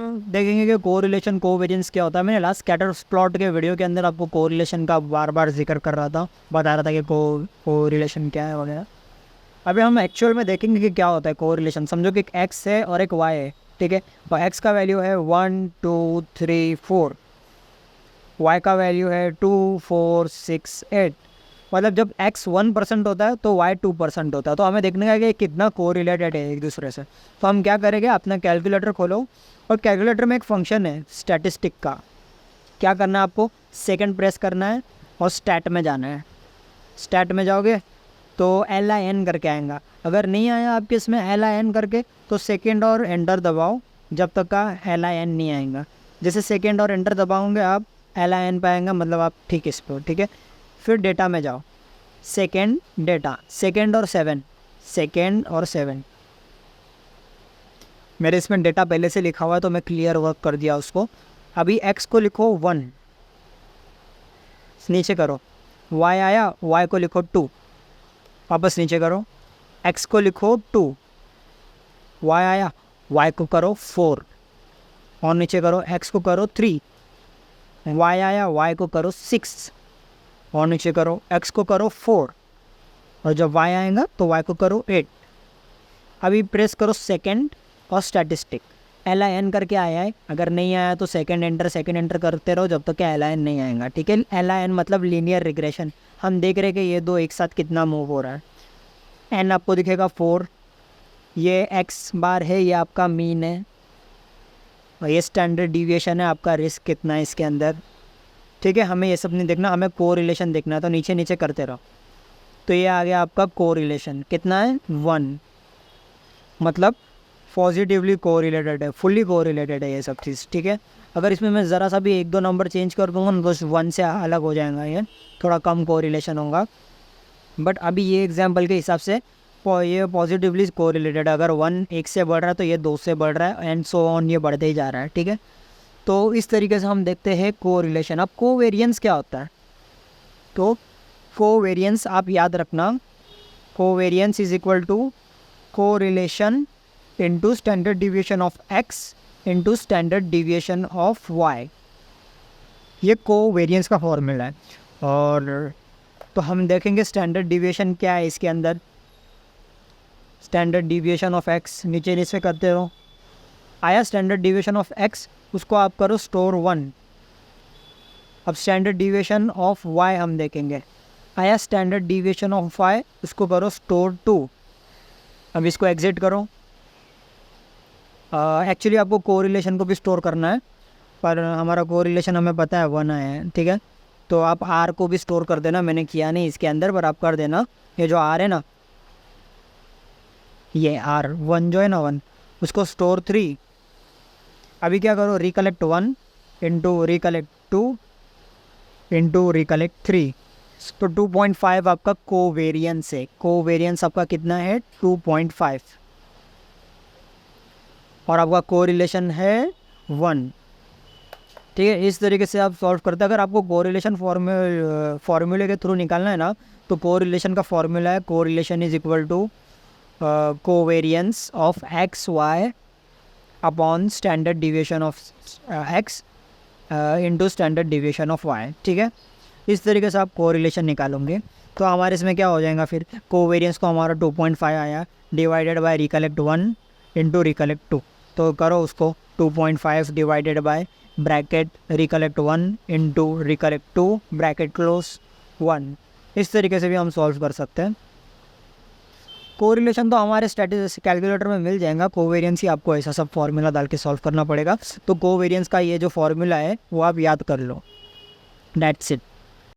देखेंगे कि correlation covariance क्या होता है। मैंने लास्ट स्कैटर प्लॉट के वीडियो के अंदर आपको कोरिलेशन का बार बार जिक्र कर रहा था, बता रहा था कि कोरिलेशन क्या है वगैरह। अभी हम एक्चुअल में देखेंगे कि क्या होता है कोरिलेशन। समझो कि एक एक्स है और एक वाई है, ठीक है। और एक्स का वैल्यू है 1 2 3 4, वाई का वैल्यू है 2 4 6 8। मतलब जब x 1% होता है तो y 2% होता है। तो हमें देखने का कि कितना कोरिलेटेड है एक दूसरे से। तो हम क्या करेंगे, अपना कैलकुलेटर खोलो और कैलकुलेटर में एक फंक्शन है स्टैटिस्टिक का। क्या करना है आपको, सेकंड प्रेस करना है और स्टैट में जाना है। स्टैट में जाओगे तो LIN करके आएगा। अगर नहीं आया आपके इसमें LIN करके तो सेकंड और एंटर दबाओ जब तक का LIN नहीं आएगा। जैसे सेकंड और एंटर दबाओगे आप LIN पाएंगे, मतलब आप ठीक इस पर, ठीक है। फिर डेटा में जाओ, सेकेंड डेटा, सेकेंड और 7, सेकेंड और 7। मेरे इसमें डेटा पहले से लिखा हुआ है तो मैं क्लियर वर्क कर दिया उसको। अभी x को लिखो 1, नीचे करो। y आया, y को लिखो 2, वापस नीचे करो। x को लिखो 2, y आया, y को करो 4 और नीचे करो। x को करो 3, y आया, y को करो 6 और नीचे करो। x को करो 4 और जब y आएगा तो y को करो 8। अभी प्रेस करो सेकंड और स्टैटिस्टिक, LIN करके आया है। अगर नहीं आया तो सेकंड एंटर करते रहो जब तक कि LIN नहीं आएगा, ठीक है। LIN मतलब लीनियर रिग्रेशन। हम देख रहे हैं कि ये दो एक साथ कितना मूव हो रहा है। n आपको दिखेगा 4, ये x बार है, ये आपका मीन है और ये स्टैंडर्ड डिविएशन है, आपका रिस्क कितना है इसके अंदर, ठीक है। हमें ये सब नहीं देखना, हमें कोरिलेशन देखना है। तो नीचे नीचे करते रहो। तो ये आ गया आपका कोरिलेशन, कितना है 1, मतलब पॉजिटिवली कोरिलेटेड है, फुल्ली कोरिलेटेड है ये सब चीज़, ठीक है। अगर इसमें मैं ज़रा सा भी एक दो नंबर चेंज कर दूंगा ना तो 1 से अलग हो जाएगा, ये थोड़ा कम कोरिलेशन होगा। बट अभी ये एग्जाम्पल के हिसाब से ये पॉजिटिवली कोरिलेटेड है। अगर 1 1 से बढ़ रहा है तो ये 2 से बढ़ रहा है एंड सो ऑन, ये बढ़ते ही जा रहा है, ठीक है। तो इस तरीके से हम देखते हैं कोरिलेशन। अब कोवेरिएंस क्या होता है, तो कोवेरिएंस आप याद रखना, covariance is equal to correlation into standard deviation of x into standard deviation of y। ये कोवेरिएंस का फॉर्मूला है। और तो हम देखेंगे स्टैंडर्ड डिविएशन क्या है इसके अंदर। स्टैंडर्ड डिविएशन ऑफ x, नीचे नीचे करते रहो। आया स्टैंडर्ड डिविएशन ऑफ x, उसको आप करो स्टोर 1। अब स्टैंडर्ड डिविएशन ऑफ y हम देखेंगे। आया स्टैंडर्ड डिविएशन ऑफ y, उसको करो स्टोर 2। अब इसको एग्जिट करो। एक्चुअली आपको कोरिलेशन को भी स्टोर करना है, पर हमारा कोरिलेशन हमें पता है 1 आया है, ठीक है। तो आप R को भी स्टोर कर देना, मैंने किया नहीं इसके अंदर, पर आप कर देना। ये जो R है ना, ये R1 जो है ना 1, उसको स्टोर 3। अभी क्या करो, recollect 1 into recollect 2 into recollect 3। तो 2.5 आपका कोवेरिएंस है। कोवेरिएंस आपका कितना है 2.5 और आपका कोरिलेशन है 1, ठीक है। इस तरीके से आप सॉल्व करते हैं। अगर आपको कोरिलेशन फॉर्मूले के थ्रू निकालना है ना, तो कोरिलेशन का फॉर्मूला है correlation is equal to covariance of X Y upon standard deviation of X into standard deviation of Y, ठीक है। इस तरीके से आप कोरिलेशन निकालोगे तो हमारे इसमें क्या हो जाएगा, फिर कोवेरिएंस को हमारा 2.5 आया divided by recollect 1 into recollect 2। तो करो उसको 2.5 divided by bracket recollect 1 into recollect 2 bracket close 1। इस तरीके से भी हम सॉल्व कर सकते हैं। कोरिलेशन तो हमारे स्टैटिस्टिक्स कैलकुलेटर में मिल जाएगा। कोवेरिएंस ही आपको ऐसा सब फॉर्मूला डाल के सॉल्व करना पड़ेगा। तो कोवेरिएंस का ये जो फॉर्मूला है वो आप याद कर लो, दैट्स इट।